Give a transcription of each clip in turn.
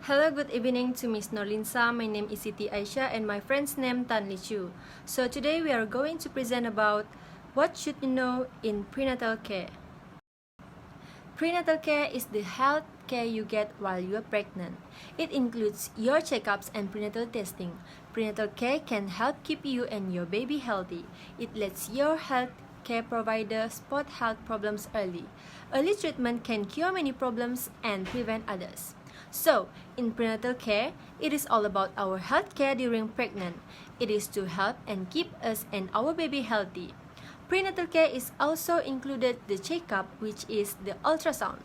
Hello, good evening to Miss Norlinsa. My name is SITI AISHAH and my friend's name Tan Li Chu. So today we are going to present about what should you know in prenatal care. Prenatal care is the health care you get while you are pregnant. It includes your checkups and prenatal testing. Prenatal care can help keep you and your baby healthy. It lets your health care provider spot health problems early. Early treatment can cure many problems and prevent others. So, in prenatal care, it is all about our health care during pregnant. It is to help and keep us and our baby healthy. Prenatal care is also included the checkup, which is the ultrasound.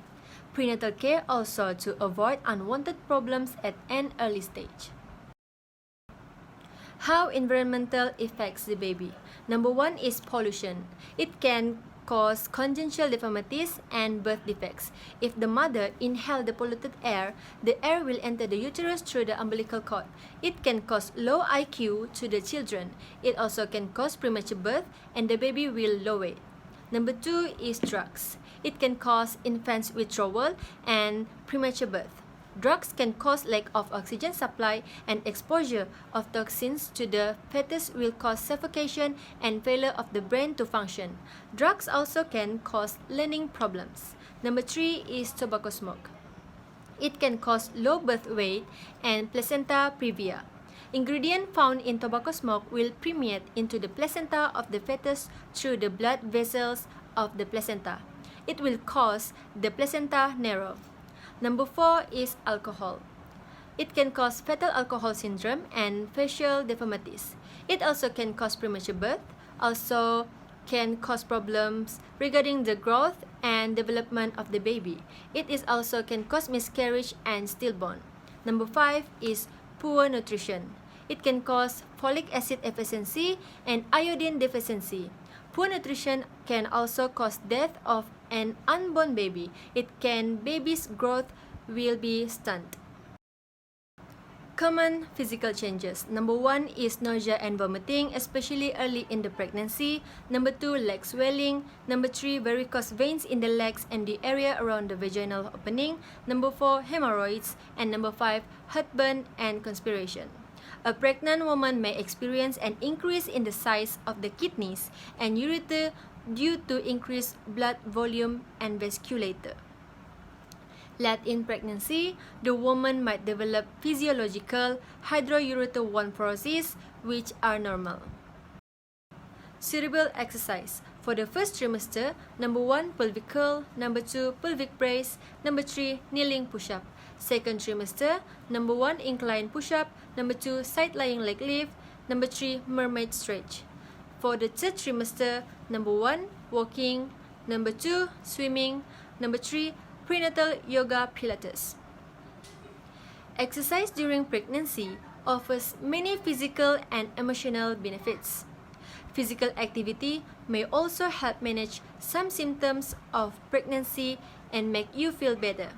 Prenatal care also to avoid unwanted problems at an early stage. How environmental affects the baby. Number one is pollution. It can cause congenital deformities and birth defects. If the mother inhales the polluted air, the air will enter the uterus through the umbilical cord. It can cause low IQ to the children. It also can cause premature birth and the baby will low weight. Number two is drugs. It can cause infants withdrawal and premature birth. Drugs can cause lack of oxygen supply, and exposure of toxins to the fetus will cause suffocation and failure of the brain to function. Drugs also can cause learning problems. Number three is tobacco smoke. It can cause low birth weight and placenta previa. Ingredients found in tobacco smoke will permeate into the placenta of the fetus through the blood vessels of the placenta. It will cause the placenta narrow. Number four is alcohol. It can cause fetal alcohol syndrome and facial deformities. It also can cause premature birth, also can cause problems regarding the growth and development of the baby. It is also can cause miscarriage and stillborn. Number five is poor nutrition. It can cause folic acid deficiency and iodine deficiency. Poor nutrition can also cause death of an unborn baby. Baby's growth will be stunted. Common physical changes. Number one is nausea and vomiting, especially early in the pregnancy. Number two, leg swelling. Number three, varicose veins in the legs and the area around the vaginal opening. Number four, hemorrhoids. And number five, heartburn and constipation. A pregnant woman may experience an increase in the size of the kidneys and ureter due to increased blood volume and vasculature. Late in pregnancy, the woman might develop physiological hydroureter 1 fibrosis, which are normal. Suitable exercise. For the first trimester, number one, pelvic curl. Number two, pelvic brace. Number three, kneeling push-up. Second trimester, number one, incline push-up. Number two, side-lying leg lift. Number three, mermaid stretch. For the third trimester, number one, walking. Number two, swimming. Number three, prenatal yoga pilates. Exercise during pregnancy offers many physical and emotional benefits. Physical activity may also help manage some symptoms of pregnancy and make you feel better,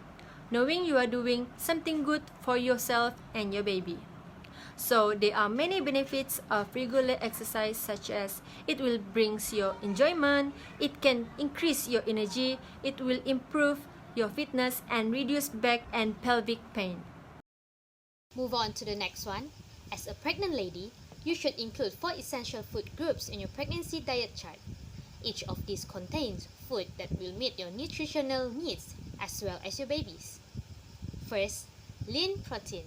knowing you are doing something good for yourself and your baby. So there are many benefits of regular exercise, such as it will bring your enjoyment, it can increase your energy, it will improve your fitness and reduce back and pelvic pain. Move on to the next one. As a pregnant lady, you should include 4 essential food groups in your pregnancy diet chart. Each of these contains food that will meet your nutritional needs as well as your baby's. First, lean protein.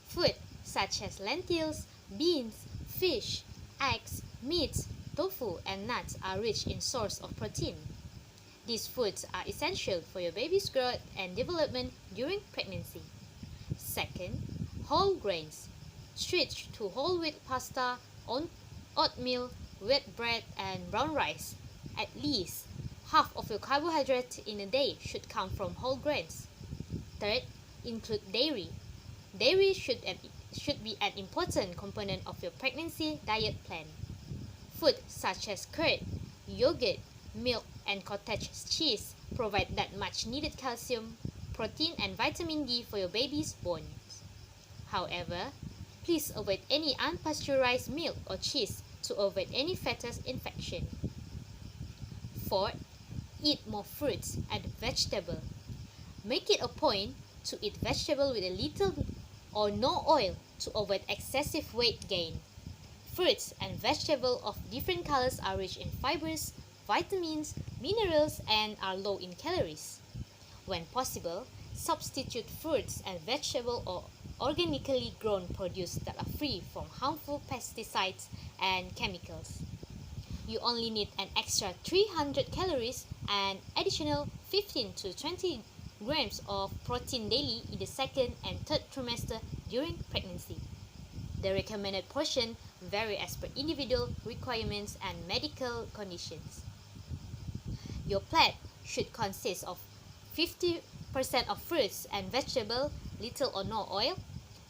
Food such as lentils, beans, fish, eggs, meats, tofu, and nuts are rich in source of protein. These foods are essential for your baby's growth and development during pregnancy. Second, whole grains. Switch to whole wheat pasta, oatmeal, wheat bread, and brown rice. At least half of your carbohydrate in a day should come from whole grains. Third, include dairy. Dairy should be an important component of your pregnancy diet plan. Food such as curd, yogurt, milk, and cottage cheese provide that much needed calcium, protein, and vitamin D for your baby's bones. However, please avoid any unpasteurized milk or cheese to avoid any fetus infection. Fourth, eat more fruits and vegetables. Make it a point to eat vegetable with a little or no oil to avoid excessive weight gain. Fruits and vegetables of different colors are rich in fibers, vitamins, minerals, and are low in calories. When possible, substitute fruits and vegetables or organically grown produce that are free from harmful pesticides and chemicals. You only need an extra 300 calories and additional 15 to 20 grams of protein daily in the second and third trimester during pregnancy. The recommended portion vary as per individual requirements and medical conditions. Your plate should consist of 50% of fruits and vegetables, little or no oil,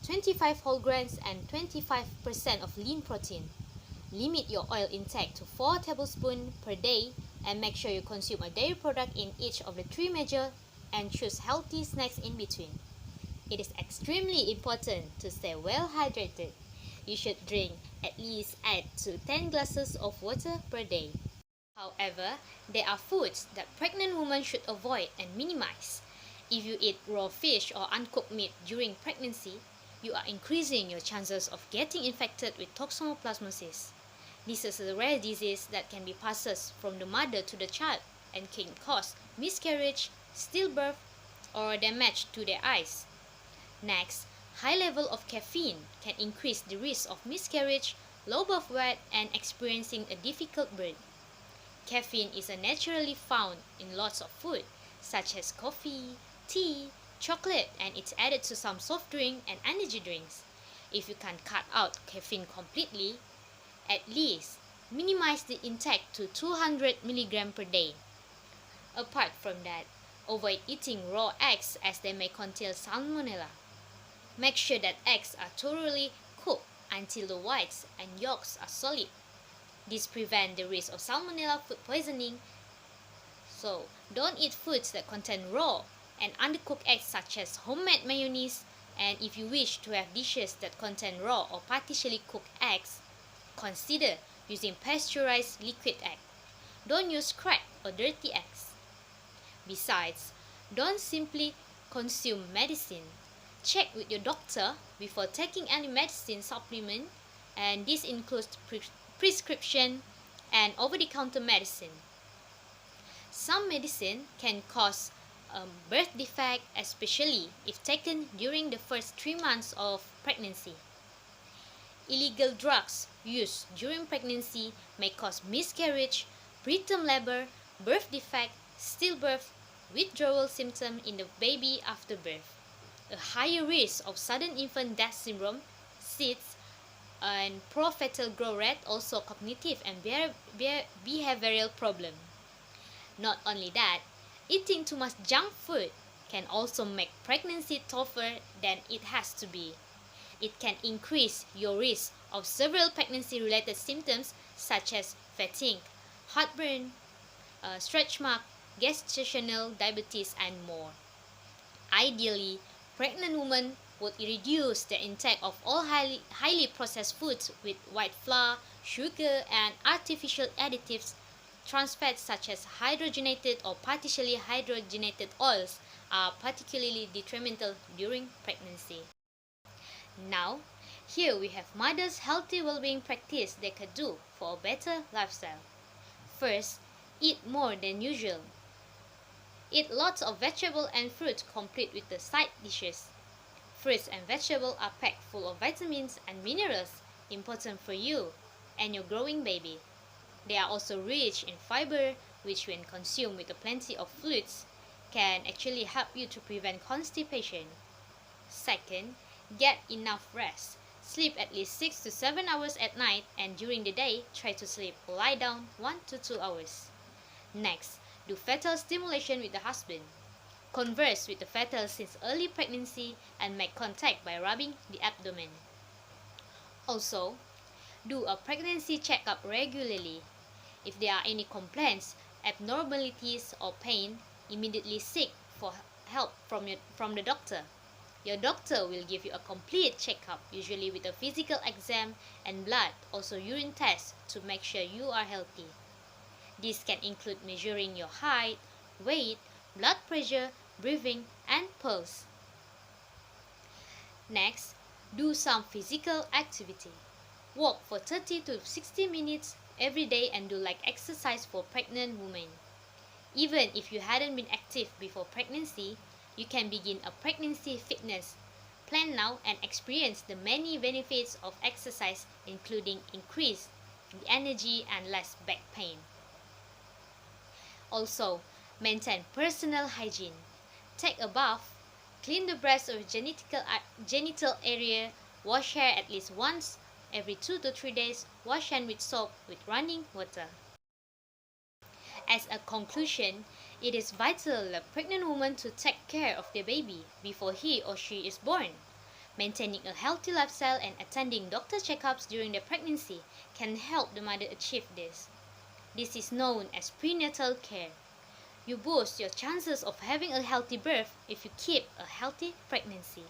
25 whole grains, and 25% of lean protein. Limit your oil intake to 4 tablespoons per day and make sure you consume a dairy product in each of the 3 measures and choose healthy snacks in between. It is extremely important to stay well hydrated. You should drink at least 8 to 10 glasses of water per day. However, there are foods that pregnant women should avoid and minimize. If you eat raw fish or uncooked meat during pregnancy, you are increasing your chances of getting infected with toxoplasmosis. This is a rare disease that can be passed from the mother to the child and can cause miscarriage, stillbirth, or damage to their eyes. Next, high level of caffeine can increase the risk of miscarriage, low birth weight, and experiencing a difficult birth. Caffeine is naturally found in lots of food, such as coffee, tea, chocolate, and it's added to some soft drink and energy drinks. If you can cut out caffeine completely, at least minimize the intake to 200 mg per day. Apart from that, avoid eating raw eggs as they may contain salmonella. Make sure that eggs are thoroughly cooked until the whites and yolks are solid. This prevents the risk of salmonella food poisoning. So, don't eat foods that contain raw and undercooked eggs such as homemade mayonnaise, and if you wish to have dishes that contain raw or partially cooked eggs, consider using pasteurized liquid egg. Don't use cracked or dirty eggs. Besides, don't simply consume medicine. Check with your doctor before taking any medicine supplement, and this includes prescription and over-the-counter medicine. Some medicine can cause birth defect, especially if taken during the first 3 months of pregnancy. Illegal drugs used during pregnancy may cause miscarriage, preterm labor, birth defect, stillbirth, withdrawal symptoms in the baby after birth. A higher risk of sudden infant death syndrome, SITS, and pro-fetal growth rate, also cognitive and behavioral problem. Not only that, eating too much junk food can also make pregnancy tougher than it has to be. It can increase your risk of several pregnancy-related symptoms such as fatigue, heartburn, stretch mark, gestational diabetes, and more. Ideally, pregnant women would reduce the intake of all highly processed foods with white flour, sugar, and artificial additives. Trans fats such as hydrogenated or partially hydrogenated oils are particularly detrimental during pregnancy. Now, here we have mothers' healthy well-being practice they could do for a better lifestyle. First, eat more than usual. Eat lots of vegetable and fruit complete with the side dishes. Fruits and vegetables are packed full of vitamins and minerals important for you and your growing baby. They are also rich in fiber, which when consumed with plenty of fluids, can actually help you to prevent constipation. Second, get enough rest. Sleep at least 6 to 7 hours at night, and during the day, try to sleep or lie down 1 to 2 hours. Next, do fetal stimulation with the husband. Converse with the fetal since early pregnancy and make contact by rubbing the abdomen. Also, do a pregnancy checkup regularly. If there are any complaints, abnormalities, or pain, immediately seek for help from the doctor. Your doctor will give you a complete checkup, usually with a physical exam and blood, also urine tests, to make sure you are healthy. This can include measuring your height, weight, blood pressure, breathing, and pulse. Next, do some physical activity. Walk for 30 to 60 minutes every day and do light exercise for pregnant women. Even if you hadn't been active before pregnancy, you can begin a pregnancy fitness plan now and experience the many benefits of exercise, including increased energy and less back pain. Also, maintain personal hygiene. Take a bath, clean the breast or genital area, wash hair at least once every 2 to 3 days, wash hand with soap with running water. As a conclusion, it is vital for a pregnant woman to take care of their baby before he or she is born. Maintaining a healthy lifestyle and attending doctor checkups during the pregnancy can help the mother achieve this. This is known as prenatal care. You boost your chances of having a healthy birth if you keep a healthy pregnancy.